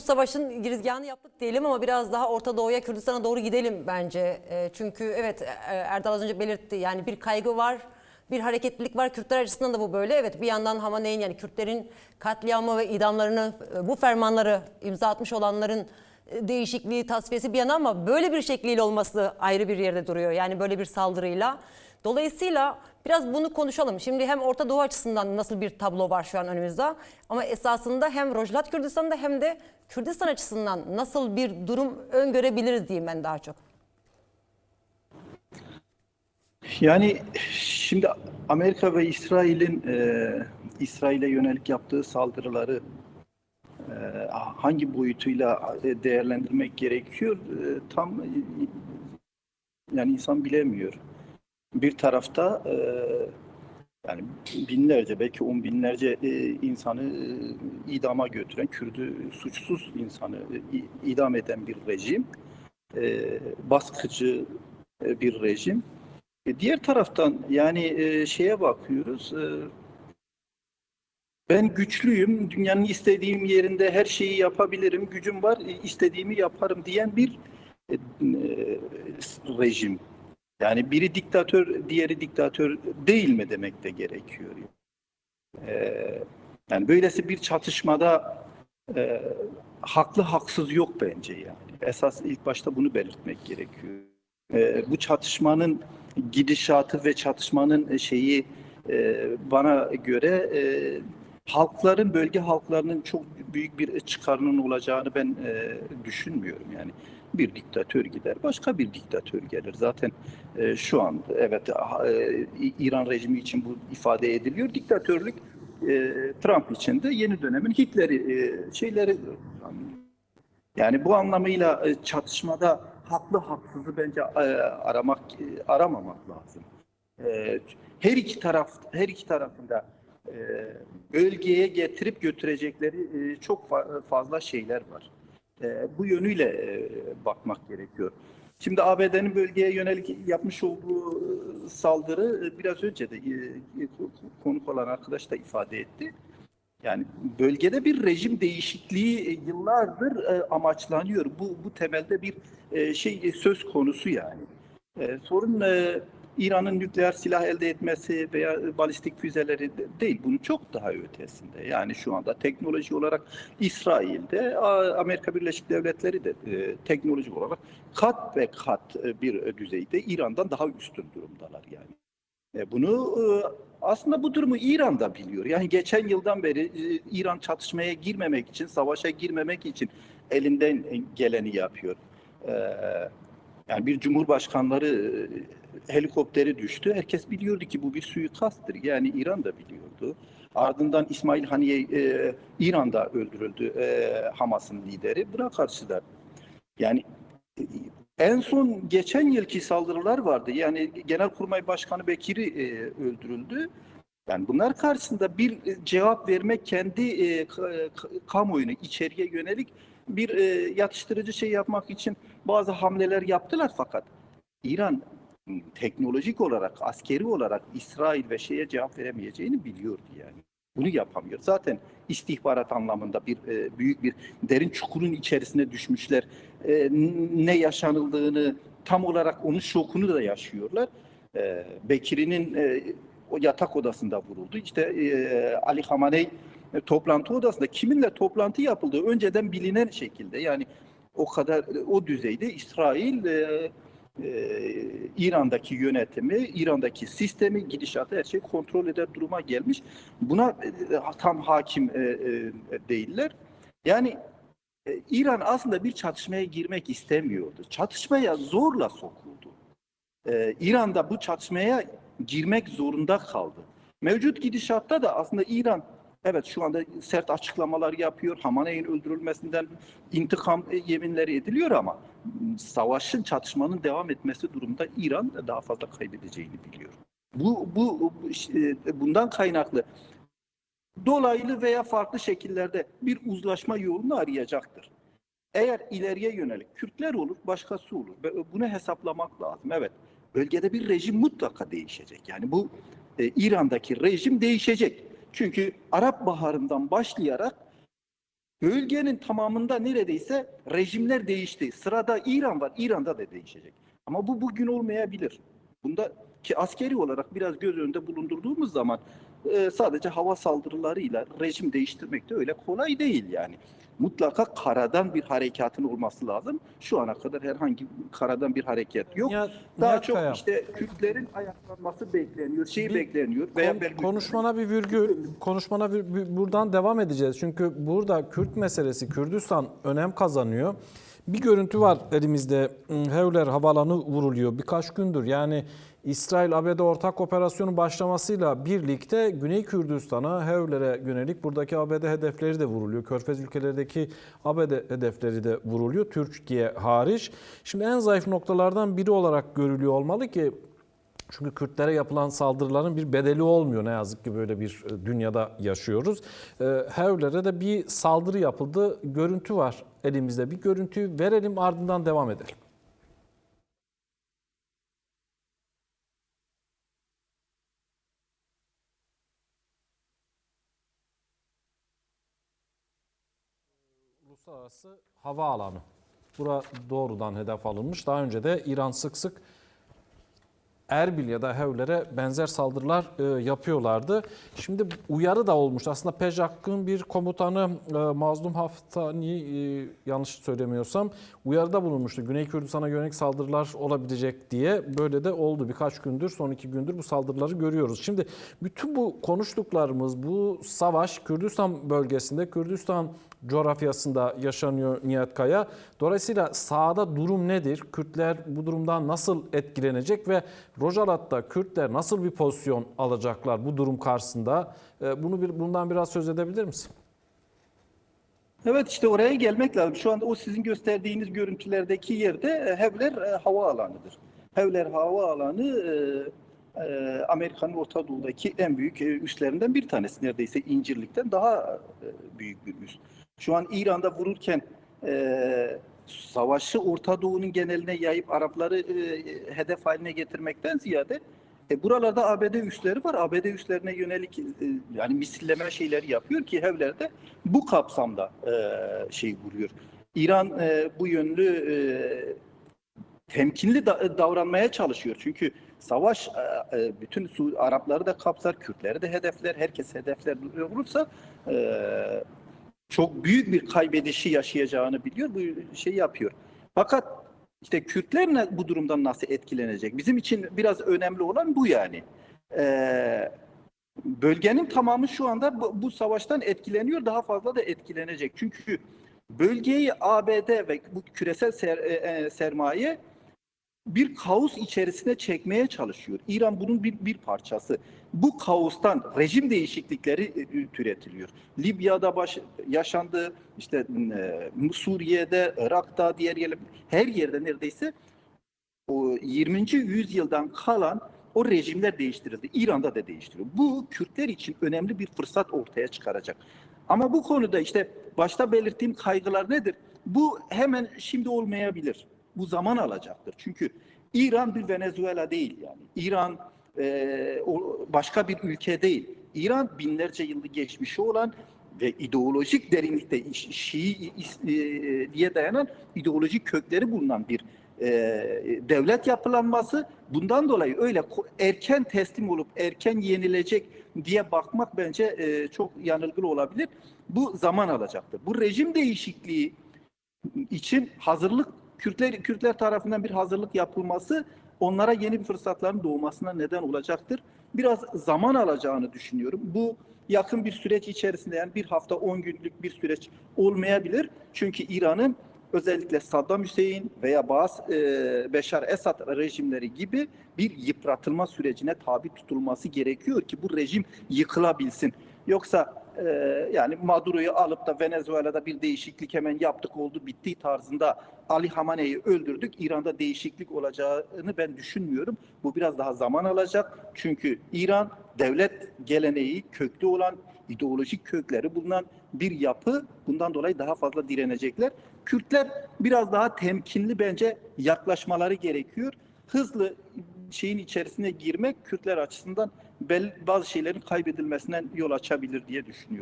savaşın girizgahını yaptık diyelim ama biraz daha Orta Doğu'ya, Kürdistan'a doğru gidelim bence. Çünkü evet, Erdal az önce belirtti, yani bir kaygı var, bir hareketlilik var. Kürtler açısından da bu böyle. Evet, bir yandan Hamaney'in, yani Kürtlerin katliamı ve idamlarını, bu fermanları imza atmış olanların değişikliği, tasfiyesi bir yana, ama böyle bir şekliyle olması ayrı bir yerde duruyor. Yani böyle bir saldırıyla. Dolayısıyla biraz bunu konuşalım. Şimdi hem Orta Doğu açısından nasıl bir tablo var şu an önümüzde, ama esasında hem Rojlat Kürdistan'da hem de Kürdistan açısından nasıl bir durum öngörebiliriz diyeyim ben daha çok. Yani şimdi Amerika ve İsrail'in İsrail'e yönelik yaptığı saldırıları hangi boyutuyla değerlendirmek gerekiyor tam yani insan bilemiyor. Bir tarafta yani binlerce belki on binlerce insanı idama götüren, Kürdü suçsuz insanı idam eden bir rejim, baskıcı bir rejim. Diğer taraftan yani şeye bakıyoruz. Ben güçlüyüm, dünyanın istediğim yerinde her şeyi yapabilirim, gücüm var, istediğimi yaparım diyen bir rejim. Yani biri diktatör, diğeri diktatör değil mi demek de gerekiyor. Yani böylesi bir çatışmada haklı haksız yok bence yani. Esas ilk başta bunu belirtmek gerekiyor. Bu çatışmanın gidişatı ve çatışmanın şeyi bana göre halkların, bölge halklarının çok büyük bir çıkarının olacağını ben düşünmüyorum yani. Bir diktatör gider, başka bir diktatör gelir. Zaten şu an evet İran rejimi için bu ifade ediliyor. Diktatörlük Trump için de yeni dönemin Hitler'i şeyleri yani bu anlamıyla çatışmada haklı haksızı bence aramamak lazım. Her iki tarafında bölgeye getirip götürecekleri çok fazla şeyler var. Bu yönüyle bakmak gerekiyor. Şimdi ABD'nin bölgeye yönelik yapmış olduğu saldırı biraz önce de konuk olan arkadaş da ifade etti. Yani bölgede bir rejim değişikliği yıllardır amaçlanıyor. Bu temelde bir şey söz konusu yani. Sorun İran'ın nükleer silah elde etmesi veya balistik füzeleri değil. Bunun çok daha ötesinde. Yani şu anda teknoloji olarak İsrail'de, Amerika Birleşik Devletleri de teknolojik olarak kat ve kat bir düzeyde İran'dan daha üstün durumdalar yani. Bunu aslında bu durumu İran da biliyor. Yani geçen yıldan beri İran çatışmaya girmemek için, savaşa girmemek için elinden geleni yapıyor. Yani bir cumhurbaşkanları helikopteri düştü. Herkes biliyordu ki bu bir suikasttır. Yani İran da biliyordu. Ardından İsmail Haniye İran'da öldürüldü, Hamas'ın lideri. Buna karşı da yani en son geçen yılki saldırılar vardı. Yani Genelkurmay Başkanı Bekir'i öldürüldü. Yani bunlar karşısında bir cevap vermek, kendi kamuoyunu içeriye yönelik bir yatıştırıcı şey yapmak için bazı hamleler yaptılar, fakat İran teknolojik olarak, askeri olarak İsrail ve şeye cevap veremeyeceğini biliyordu yani. Bunu yapamıyor. Zaten istihbarat anlamında bir büyük bir derin çukurun içerisine düşmüşler. Ne yaşanıldığını tam olarak onun şokunu da yaşıyorlar. Bekir'in o yatak odasında vuruldu. İşte Ali Hamaney toplantı odasında kiminle toplantı yapıldığı önceden bilinen şekilde, yani o kadar o düzeyde İsrail İran'daki yönetimi, İran'daki sistemi, gidişatı, her şeyi kontrol eder duruma gelmiş. Buna tam hakim değiller. Yani İran aslında bir çatışmaya girmek istemiyordu. Çatışmaya zorla sokuldu. İran'da bu çatışmaya girmek zorunda kaldı. Mevcut gidişatta da aslında İran evet şu anda sert açıklamalar yapıyor. Hamaney'in öldürülmesinden intikam yeminleri ediliyor ama savaşın, çatışmanın devam etmesi durumunda İran daha fazla kaybedeceğini biliyor. Bundan kaynaklı dolaylı veya farklı şekillerde bir uzlaşma yolunu arayacaktır. Eğer ileriye yönelik Kürtler olur, başkası olur. Bunu hesaplamak lazım. Evet, bölgede bir rejim mutlaka değişecek. Yani bu İran'daki rejim değişecek. Çünkü Arap Baharı'ndan başlayarak bölgenin tamamında neredeyse rejimler değişti. Sırada İran var. İran'da da değişecek. Ama bu bugün olmayabilir. Bunda ki askeri olarak biraz göz önünde bulundurduğumuz zaman sadece hava saldırılarıyla rejim değiştirmek de öyle kolay değil yani. Mutlaka karadan bir harekatın olması lazım. Şu ana kadar herhangi karadan bir harekat yok. Daha Nihat çok Kaya, işte Kürtlerin ayaklanması bekleniyor, Bir bekleniyor veya konuşmana bir virgül, buradan devam edeceğiz. Çünkü burada Kürt meselesi, Kürdistan önem kazanıyor. Bir görüntü var elimizde. Hevler havaalanı vuruluyor birkaç gündür. Yani İsrail-ABD ortak operasyonun başlamasıyla birlikte Güney Kürdistan'a, Hevler'e yönelik buradaki ABD hedefleri de vuruluyor. Körfez ülkelerindeki ABD hedefleri de vuruluyor. Türkiye hariç. Şimdi en zayıf noktalardan biri olarak görülüyor olmalı ki, çünkü Kürtlere yapılan saldırıların bir bedeli olmuyor, ne yazık ki böyle bir dünyada yaşıyoruz. Hevler'e de bir saldırı yapıldı. Görüntü var elimizde. Bir görüntüyü verelim, ardından devam edelim. Uluslararası havaalanı. Bura doğrudan hedef alınmış. Daha önce de İran sık sık Erbil ya da Hevler'e benzer saldırılar yapıyorlardı. Şimdi uyarı da olmuş. Aslında PJAK'ın bir komutanı Mazlum Haftani, yanlış söylemiyorsam, uyarıda bulunmuştu. Güney Kürdistan'a yönelik saldırılar olabilecek diye. Böyle de oldu. Birkaç gündür, son 2 gündür bu saldırıları görüyoruz. Şimdi bütün bu konuştuklarımız, bu savaş Kürdistan bölgesinde, Kürdistan coğrafyasında yaşanıyor Nihat Kaya. Dolayısıyla sahada durum nedir? Kürtler bu durumdan nasıl etkilenecek ve Rojalat'ta Kürtler nasıl bir pozisyon alacaklar bu durum karşısında? Bundan biraz söz edebilir misin? Evet, işte oraya gelmek lazım. Şu anda o sizin gösterdiğiniz görüntülerdeki yerde Hevler havaalanı'dır. Hevler havaalanı Amerika'nın Orta Doğu'daki en büyük üslerinden bir tanesi. Neredeyse İncirlik'ten daha büyük bir üs. Şu an İran'da vururken savaşı Orta Doğu'nun geneline yayıp Arapları hedef haline getirmekten ziyade buralarda ABD üsleri var. ABD üslerine yönelik yani misilleme şeyleri yapıyor ki Hevler de bu kapsamda vuruyor. İran bu yönlü temkinli davranmaya çalışıyor. Çünkü savaş bütün Arapları da kapsar, Kürtleri de hedefler, herkes hedefler vurursa çok büyük bir kaybedişi yaşayacağını biliyor, bu şeyi yapıyor. Fakat işte Kürtler bu durumdan nasıl etkilenecek? Bizim için biraz önemli olan bu yani. Bölgenin tamamı şu anda bu savaştan etkileniyor, daha fazla da etkilenecek. Çünkü bölgeyi ABD ve bu küresel sermaye bir kaos içerisine çekmeye çalışıyor. İran bunun bir parçası. Bu kaostan rejim değişiklikleri türetiliyor. Libya'da yaşandı, işte Suriye'de, Irak'ta, diğer yerler, her yerde neredeyse o 20. yüzyıldan kalan o rejimler değiştirildi. İran'da da değiştiriyor. Bu Kürtler için önemli bir fırsat ortaya çıkaracak. Ama bu konuda işte başta belirttiğim kaygılar nedir? Bu hemen şimdi olmayabilir. Bu zaman alacaktır. Çünkü İran bir Venezuela değil yani. İran başka bir ülke değil. İran binlerce yıllık geçmişi olan ve ideolojik derinlikte Şii diye dayanan ideolojik kökleri bulunan bir devlet yapılanması. Bundan dolayı öyle erken teslim olup erken yenilecek diye bakmak bence çok yanılgılı olabilir. Bu zaman alacaktır. Bu rejim değişikliği için hazırlık Kürtler tarafından bir hazırlık yapılması onlara yeni bir fırsatların doğmasına neden olacaktır. Biraz zaman alacağını düşünüyorum. Bu yakın bir süreç içerisinde, yani bir hafta 10 günlük bir süreç olmayabilir. Çünkü İran'ın özellikle Saddam Hüseyin veya Beşar Esad rejimleri gibi bir yıpratılma sürecine tabi tutulması gerekiyor ki bu rejim yıkılabilsin. Yoksa yani Maduro'yu alıp da Venezuela'da bir değişiklik hemen yaptık oldu bitti tarzında Ali Hamane'yi öldürdük, İran'da değişiklik olacağını ben düşünmüyorum. Bu biraz daha zaman alacak. Çünkü İran devlet geleneği köklü olan, ideolojik kökleri bulunan bir yapı. Bundan dolayı daha fazla direnecekler. Kürtler biraz daha temkinli bence yaklaşmaları gerekiyor. Hızlı şeyin içerisine girmek Kürtler açısından bazı şeylerin kaybedilmesinden yol açabilir diye düşünüyorum.